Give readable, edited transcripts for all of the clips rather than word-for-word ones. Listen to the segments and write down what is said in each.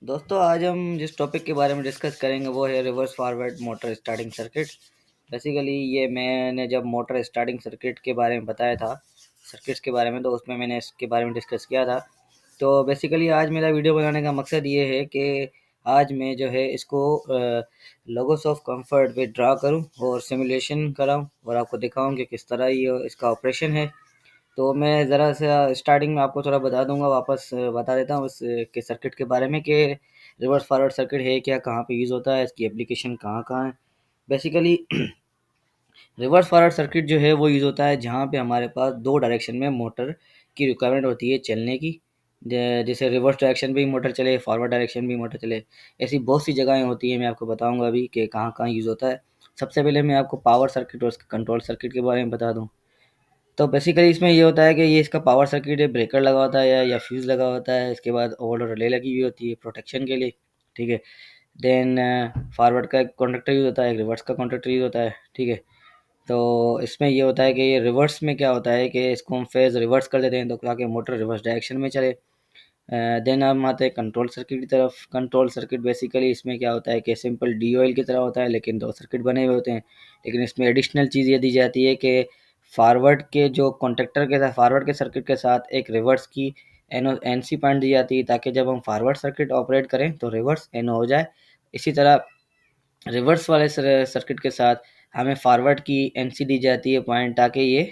दोस्तों आज हम जिस टॉपिक के बारे में डिस्कस करेंगे वो है reverse forward motor starting circuit. Basically ये मैंने जब मोटर स्टार्टिंग सर्किट के बारे में बताया था, सर्किट्स के बारे में, तो उसमें मैंने इसके बारे में डिस्कस किया था। तो बेसिकली आज मेरा वीडियो बनाने का मकसद ये है कि आज मैं जो है इसको लोगोस ऑफ कंफर्ट पे ड्रा करूं और सिमुलेशन कराऊं और आपको दिखाऊं कि किस तरह ये इसका ऑपरेशन है। तो मैं ज़रा सा स्टार्टिंग में आपको थोड़ा बता दूंगा, वापस बता देता हूँ उस के सर्किट के बारे में कि रिवर्स फॉरवर्ड सर्किट है क्या, कहाँ पे यूज़ होता है, इसकी एप्लीकेशन कहाँ कहाँ है। बेसिकली रिवर्स फॉरवर्ड सर्किट जो है वो यूज़ होता है जहाँ पे हमारे पास दो डायरेक्शन में मोटर की रिक्वायरमेंट होती है चलने की। जैसे रिवर्स डायरेक्शन भी मोटर चले, फॉरवर्ड डायरेक्शन भी मोटर चले, ऐसी बहुत सी जगहें होती हैं। मैं आपको बताऊंगा अभी कि कहाँ कहाँ यूज़ होता है। सबसे पहले मैं आपको पावर सर्किट और उसके कंट्रोल सर्किट के बारे में बता दूँ। तो बेसिकली इसमें ये होता है कि ये इसका पावर सर्किट है, ब्रेकर लगा होता है या फ्यूज़ लगा होता है। इसके बाद ओवरलोड रिले लगी हुई होती है प्रोटेक्शन के लिए, ठीक है। देन फॉरवर्ड का एक कॉन्टैक्टर यूज़ होता है, एक रिवर्स का कॉन्टैक्टर यूज़ होता है, ठीक है। तो इसमें ये होता है कि ये रिवर्स में क्या होता है कि इसको हम फेज़ रिवर्स कर देते हैं तो ताकि मोटर रिवर्स डायरेक्शन में चले। देन हम आते हैं कंट्रोल सर्किट की तरफ। कंट्रोल सर्किट बेसिकली इसमें क्या होता है कि सिंपल DOL की तरह होता है, लेकिन दो सर्किट बने हुए होते हैं। लेकिन इसमें एडिशनल चीज़ ये दी जाती है कि फॉरवर्ड के जो कॉन्टैक्टर के साथ, फॉरवर्ड के सर्किट के साथ एक रिवर्स की NC पॉइंट दी जाती है ताकि जब हम फॉरवर्ड सर्किट ऑपरेट करें तो रिवर्स NO हो जाए। इसी तरह रिवर्स वाले सर्किट के साथ हमें फॉरवर्ड की NC दी जाती है पॉइंट, ताकि ये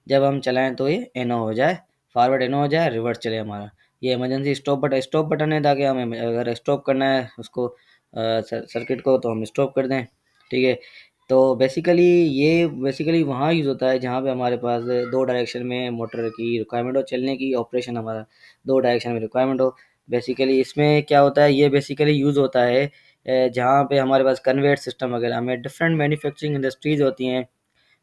जब हम चलाएं तो ये NO हो जाए, फॉरवर्ड NO हो जाए, रिवर्स चले हमारा। ये इमरजेंसी स्टॉप बटन है ताकि हमें अगर स्टॉप करना है उसको सर्किट को तो हम स्टॉप कर दें, ठीक है। तो बेसिकली वहाँ यूज़ होता है जहाँ पे हमारे पास दो डायरेक्शन में मोटर की रिक्वायरमेंट हो, चलने की, ऑपरेशन हमारा दो डायरेक्शन में रिक्वायरमेंट हो। बेसिकली इसमें क्या होता है, ये बेसिकली यूज़ होता है जहाँ पे हमारे पास कन्वेयर सिस्टम वगैरह में डिफरेंट मैन्युफैक्चरिंग इंडस्ट्रीज़ होती हैं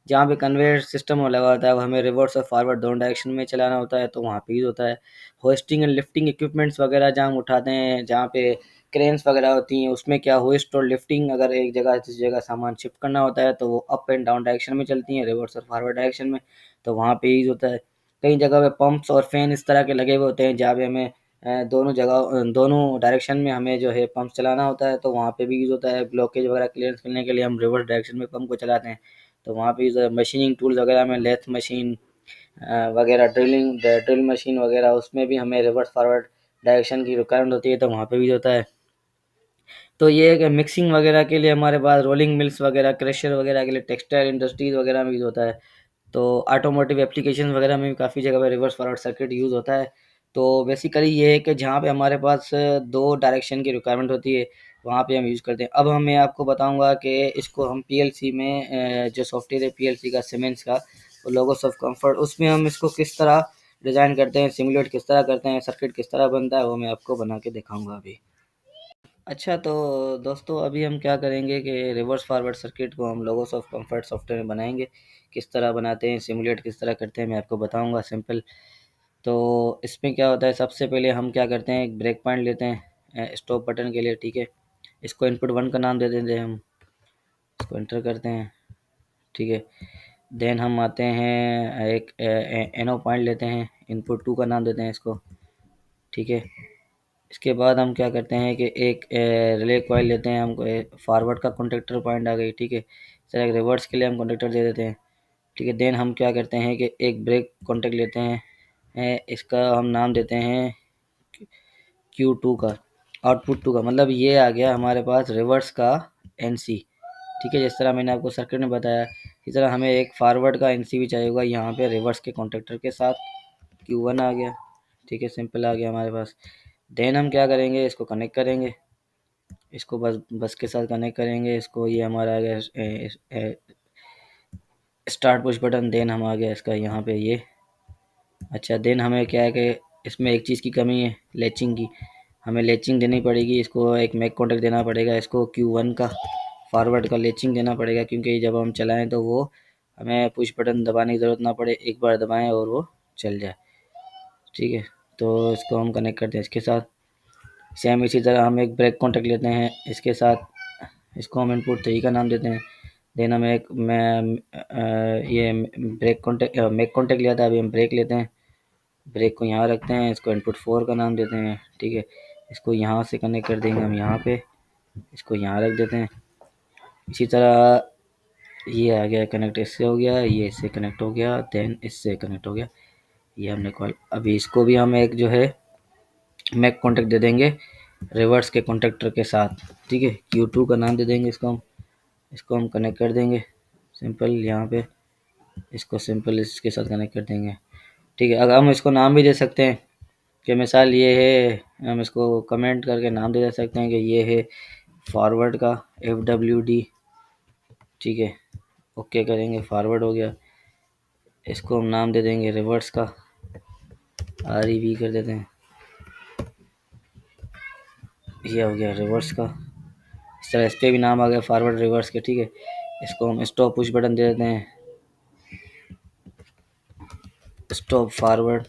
जहाँ पे कन्वेयर सिस्टम लगा होता है, वो हमें रिवर्स और फॉरवर्ड दोनों डायरेक्शन में चलाना होता है, तो वहाँ पे यूज़ होता है। होइस्टिंग एंड लिफ्टिंग इक्विपमेंट्स वगैरह जहाँ हम उठाते हैं, जहाँ पे क्रेन्स वगैरह होती हैं, उसमें क्या होइस्ट और लिफ्टिंग, अगर एक जगह से दूसरी जगह सामान शिफ्ट करना होता है तो वो अप एंड डाउन डायरेक्शन में चलती हैं, रिवर्स और फॉरवर्ड डायरेक्शन में, तो वहाँ पे यूज़ होता है। कई जगह पे पंप्स और फैन इस तरह के लगे हुए होते हैं जहाँ पे हमें दोनों डायरेक्शन में हमें जो है पंप चलाना होता है, तो वहाँ पे भी यूज़ होता है। ब्लॉकेज वगैरह क्लियरेंस करने के लिए हम रिवर्स डायरेक्शन में पंप को चलाते हैं, तो वहाँ पे मशीनिंग टूल्स वगैरह में लेथ मशीन वगैरह, ड्रिल मशीन वगैरह, उसमें भी हमें रिवर्स फॉरवर्ड डायरेक्शन की रिक्वायरमेंट होती है, तो वहाँ पे भी होता है। तो ये है कि मिक्सिंग वगैरह के लिए हमारे पास रोलिंग मिल्स वगैरह, क्रशर वगैरह के लिए, टेक्सटाइल इंडस्ट्रीज वगैरह में यूज़ होता है। तो ऑटोमोटिव एप्लीकेशन वगैरह में भी काफ़ी जगह पे रिवर्स फॉरवर्ड सर्किट यूज़ होता है। तो बेसिकली ये है कि जहाँ पे हमारे पास दो डायरेक्शन की रिक्वायरमेंट होती है वहाँ पे हम यूज़ करते हैं। अब मैं आपको बताऊंगा कि इसको हम PLC में जो सॉफ्टवेयर है PLC का, सीमेंस का, लोगोस ऑफ कंफर्ट, उसमें हम इसको किस तरह डिज़ाइन करते हैं, सिमुलेट किस तरह करते हैं, सर्किट किस तरह बनता है, वो मैं आपको बना के दिखाऊंगा अभी। अच्छा, तो दोस्तों अभी हम क्या करेंगे कि रिवर्स फॉरवर्ड सर्किट को हम लोगोस ऑफ कंफर्ट सॉफ्टवेयर में बनाएंगे। किस तरह बनाते हैं, सिमुलेट किस तरह करते हैं, मैं आपको बताऊंगा सिंपल। तो इसमें क्या होता है, सबसे पहले हम क्या करते हैं, एक ब्रेक पॉइंट लेते हैं स्टॉप बटन के लिए, ठीक है। इसको इनपुट 1 का नाम दे देते हैं हम, इसको एंटर करते हैं, ठीक है। देन हम आते हैं एक NO पॉइंट लेते हैं, इनपुट 2 का नाम देते हैं इसको, ठीक है। इसके बाद हम क्या करते हैं कि एक रिले कॉइल लेते हैं, हमको फॉरवर्ड का कॉन्टेक्टर पॉइंट आ गई, ठीक है। सर एक रिवर्स के लिए हम कॉन्टेक्टर दे देते हैं, ठीक है। देन हम क्या करते हैं कि एक ब्रेक कॉन्टेक्ट लेते हैं, इसका हम नाम देते हैं Q2 का, आउटपुट 2 का, मतलब ये आ गया हमारे पास रिवर्स का NC, ठीक है। जिस तरह मैंने आपको सर्किट में बताया, इसी तरह हमें एक फॉरवर्ड का NC भी चाहिए होगा यहाँ पे रिवर्स के कॉन्टेक्टर के साथ। Q1 आ गया, ठीक है, सिंपल आ गया हमारे पास। देन हम क्या करेंगे, इसको कनेक्ट करेंगे, इसको बस के साथ कनेक्ट करेंगे इसको। ये हमारा आ गया स्टार्ट पुश बटन। देन हम आ गया इसका यहाँ पे ये। अच्छा, देन हमें क्या है कि इसमें एक चीज़ की कमी है, लैचिंग की। हमें लैचिंग देनी पड़ेगी, इसको एक मैक कॉन्टेक्ट देना पड़ेगा, इसको Q1 का फॉरवर्ड का लैचिंग देना पड़ेगा, क्योंकि जब हम चलाएं तो वो हमें पुश बटन दबाने की ज़रूरत ना पड़े, एक बार दबाएं और वो चल जाए, ठीक है। तो इसको हम कनेक्ट करते हैं इसके साथ। सेम इसी तरह हम एक ब्रेक कॉन्टेक्ट लेते हैं इसके साथ, इसको हम इनपुट 3 का नाम देते हैं। देन हम एक ये ब्रेक कॉन्टेक्ट मैक कॉन्टेक्ट लिया था, अभी हम ब्रेक लेते हैं, ब्रेक को यहाँ रखते हैं, इसको इनपुट 4 का नाम देते हैं, ठीक है। इसको यहाँ से कनेक्ट कर देंगे हम यहाँ पे, इसको यहाँ रख देते हैं। इसी तरह ये आ गया कनेक्ट, इससे हो गया, ये इससे कनेक्ट हो गया, देन इससे कनेक्ट हो गया, ये हमने कॉल। अभी इसको भी हम एक जो है मैक कॉन्टेक्ट दे देंगे रिवर्स के कॉन्टेक्टर के साथ, ठीक है। Q2 का नाम दे देंगे इसको हम कनेक्ट कर देंगे सिंपल यहाँ पे, इसको सिंपल इसके साथ कनेक्ट कर देंगे, ठीक है। अगर हम इसको नाम भी दे सकते हैं कि मिसाल ये है, हम इसको कमेंट करके नाम दे सकते हैं कि ये है फॉरवर्ड का FWD, ठीक है। ओके करेंगे, फॉरवर्ड हो गया। इसको हम नाम दे देंगे रिवर्स का, REV कर देते हैं, ये हो गया रिवर्स का। इस तरह इस पर भी नाम आ गया फॉरवर्ड रिवर्स के, ठीक है। इसको हम स्टॉप पुश बटन दे देते हैं, स्टॉप फॉरवर्ड,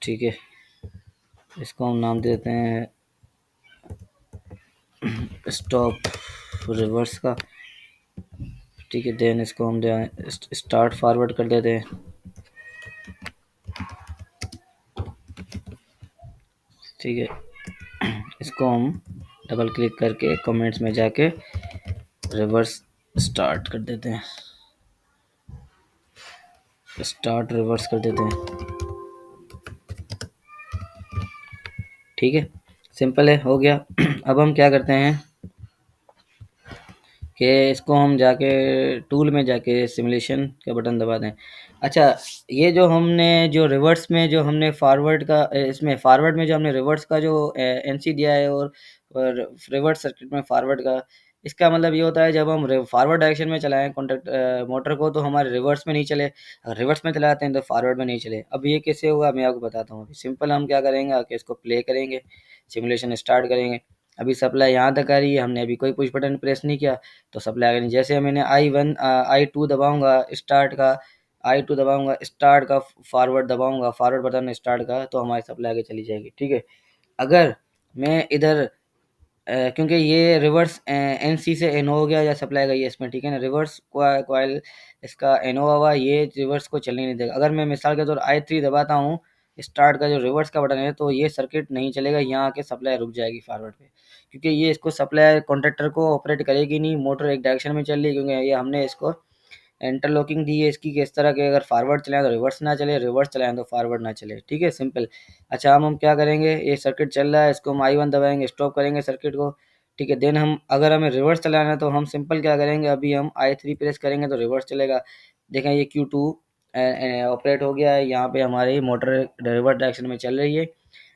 ठीक है। इसको हम नाम देते हैं स्टॉप रिवर्स का, ठीक है। देन इसको हम स्टार्ट फॉरवर्ड कर देते हैं, ठीक है। इसको हम डबल क्लिक करके कमेंट्स में जाके रिवर्स स्टार्ट कर देते हैं, स्टार्ट रिवर्स कर देते हैं, ठीक है। सिंपल है, हो गया। अब हम क्या करते हैं कि इसको हम जाके टूल में जाके सिमुलेशन का बटन दबा दें। अच्छा, ये जो हमने जो रिवर्स में जो हमने फॉरवर्ड का इसमें फॉरवर्ड में जो हमने रिवर्स का जो NC दिया है और रिवर्स सर्किट में फॉरवर्ड का, इसका मतलब ये होता है जब हम फॉरवर्ड डायरेक्शन में चलाएं कॉन्टेक्ट मोटर को तो हमारे रिवर्स में नहीं चले, अगर रिवर्स में चलाते हैं तो फॉरवर्ड में नहीं चले। अब ये कैसे होगा मैं आपको बताता हूँ। सिंपल हम क्या करेंगे कि इसको प्ले करेंगे, सिमुलेशन स्टार्ट करेंगे। अभी सप्लाई यहाँ तक आ रही है, हमने अभी कोई पुश बटन प्रेस नहीं किया तो सप्लाई आ गई। जैसे मैंने I2 दबाऊंगा स्टार्ट का, I2 दबाऊंगा स्टार्ट का, फॉरवर्ड दबाऊंगा फॉरवर्ड बटन स्टार्ट का, तो हमारी सप्लाई आगे चली जाएगी, ठीक है। अगर मैं इधर क्योंकि ये रिवर्स NC से NO हो गया या सप्लाई गई है इसमें, ठीक है ना। रिवर्स कॉइल इसका NO हुआ, ये रिवर्स को चलने नहीं देगा। अगर मैं मिसाल के तौर I3 दबाता हूँ स्टार्ट का जो रिवर्स का बटन है, तो ये सर्किट नहीं चलेगा, यहाँ आके सप्लाई रुक जाएगी फॉरवर्ड पे, क्योंकि ये इसको सप्लाई कॉन्ट्रैक्टर को ऑपरेट करेगी नहीं। मोटर एक डायरेक्शन में चल रही है क्योंकि ये हमने इसको इंटरलॉकिंग दी है इसकी कि इस तरह के अगर फॉरवर्ड चलाएं तो रिवर्स ना चले, रिवर्स चलाएं तो फॉरवर्ड ना चले, ठीक है, सिंपल। अच्छा, हम क्या करेंगे, ये सर्किट चल रहा है, इसको हम I1 दबाएंगे, स्टॉप करेंगे सर्किट को, ठीक है। देन हम अगर हमें रिवर्स चलाना है तो हम सिंपल क्या करेंगे, अभी हम I3 प्रेस करेंगे तो रिवर्स चलेगा। देखें ये Q2 ऑपरेट हो गया है, यहाँ पे हमारी मोटर रिवर्स डायरेक्शन में चल रही है।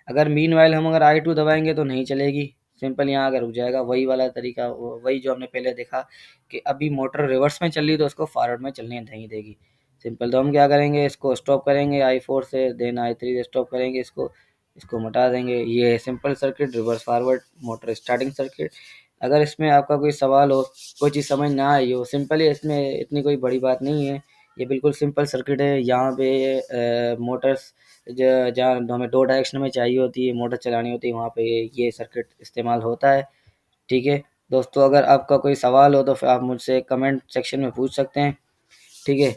अगर मीनवाइल हम अगर I2 दबाएंगे तो नहीं चलेगी, सिंपल यहाँ आकर रुक जाएगा। वही वाला तरीका, वही जो हमने पहले देखा कि अभी मोटर रिवर्स में चल रही तो उसको फॉरवर्ड में चलने नहीं देगी, सिंपल। तो हम क्या करेंगे, इसको स्टॉप करेंगे I4 से, देन I3 से स्टॉप करेंगे, इसको मिटा देंगे। ये है simple circuit, reverse forward motor starting circuit. अगर इसमें आपका कोई सवाल हो, कोई चीज़ समझ ना आई हो, सिंपल है, इसमें इतनी कोई बड़ी बात नहीं है, ये बिल्कुल सिंपल सर्किट है। यहाँ पे मोटर्स जहाँ हमें 2 डायरेक्शन में चाहिए होती है, मोटर चलानी होती है, वहाँ पे ये सर्किट इस्तेमाल होता है, ठीक है। दोस्तों, अगर आपका कोई सवाल हो तो फिर आप मुझसे कमेंट सेक्शन में पूछ सकते हैं, ठीक है।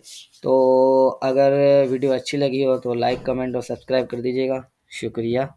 तो अगर वीडियो अच्छी लगी हो तो लाइक कमेंट और सब्सक्राइब कर दीजिएगा, शुक्रिया।